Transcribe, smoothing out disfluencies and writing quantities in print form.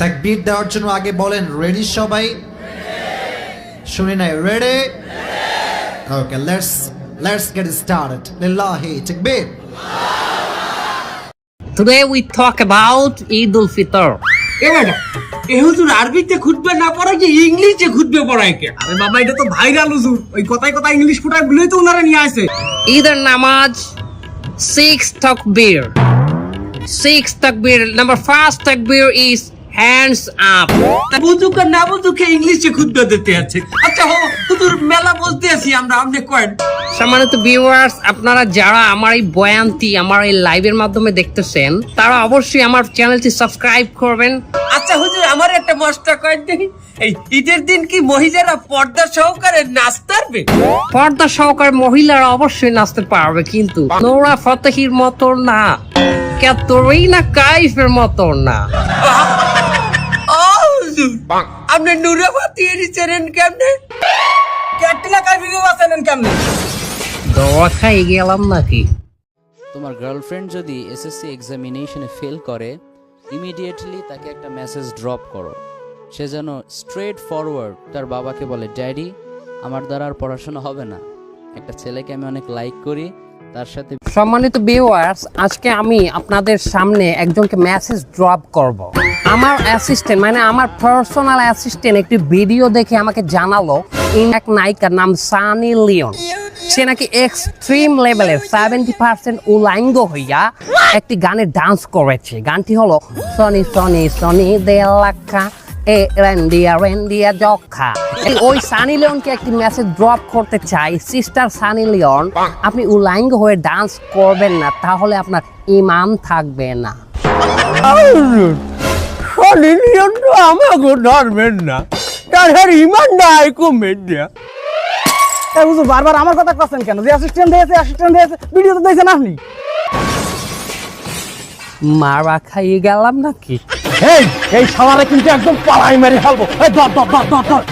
তাকবীর দেওয়ার জন্য আগে বলেন রেডি সবাই? শুনি নাই, ready? Okay, let's get started. লিল্লাহি তাকবীর। Today we talk about Eid al-Fitr. এ হুজুর আরবিতে খুতবা না পড়ায় কি ইংলিশে খুতবা পড়ায় কে? আরে বাবা এটা তো ভাইরাল হুজুর, ওই কথায় কথা ইংলিশ ফুটায় বলেই তো ওনারা নিয়ে আসে। Either namaz, 6 takbir. 6 takbir. Number first takbir is hands up. বুঝুক আর না বুঝুক ইংলিশে খুতবা দিতে আছে। আচ্ছা হুজুর মেলা বলতে আছি আমরা, আপনি কয়েন। সম্মানিত ভিউয়ার্স, আপনারা যারা আমার এই বয়ানটি আমার এই লাইভের মাধ্যমে দেখতেছেন তারা অবশ্যই আমার চ্যানেলটি সাবস্ক্রাইব করবেন। আচ্ছা হুজুর আমার একটা মশলা কয়েন দেখি, এই ঈদের দিন কি মহিলারা পর্দা সহকারে নাচতে পারবে? পর্দা সহকারে মহিলারা অবশ্যই নাচতে পারবে, কিন্তু নোরা ফতেহির মতো না, ক্যাটরিনা কাইফের মতো না। আপনি নুরাবাতি এরিছেন কেমনে? ক্যাটরিনা কাইফকে বাঁচালেন কেমনে? দোয়া খাই গেলাম নাকি? তোমার গার্লফ্রেন্ড যদি এসএসসি এক্সামিনেশনে ফেল করে, ইমিডিয়েটলি তাকে একটা মেসেজ ড্রপ করো। সে যেন স্ট্রেট ফরওয়ার্ড তার বাবাকে বলে, ড্যাডি আমার দ্বারা আর পড়াশোনা হবে না, একটা ছেলেকে আমি অনেক লাইক করি, তার সাথে। সম্মানিত ভিউয়ার্স, আজকে আমি আপনাদের সামনে একজনকে মেসেজ ড্রপ করব। আমার অ্যাসিস্ট্যান্ট মানে আমার পার্সোনাল অ্যাসিস্ট্যান্ট একটি ভিডিও দেখে আমাকে জানালো এক নায়িকার নাম সানি লিওন, সে নাকি এক্সট্রিম লেভেলের 70% উলাঙ্গ হইয়া একটি গানে ডান্স করেছে। গানটি হলো সনি সনি সনি দে লাখা এ রেন্ডিয়া রেন্ডিয়া জখা। ওই সানি লিওনকে একটি মেসেজ ড্রপ করতে চাই, সিস্টার সানি লিওন, আপনি উলাঙ্গ হয়ে ডান্স করবেন না, তাহলে আপনার ইমান থাকবে না। সানি লিওন তো আমাকে ধরবেন না, তার ইমান নাই কমেন্ট দেয়া। হুজুর বারবার আমার কথা কছেন কেন? যে অ্যাসিস্ট্যান্ট দিয়েছে ভিডিও তো দেখছেন আপনি। মারা খাইয়ে গেলাম নাকি? এই শালারে কিন্তু একদম পালাই মেরে ফেলবো। এই ধর ধর ধর ধর ধর।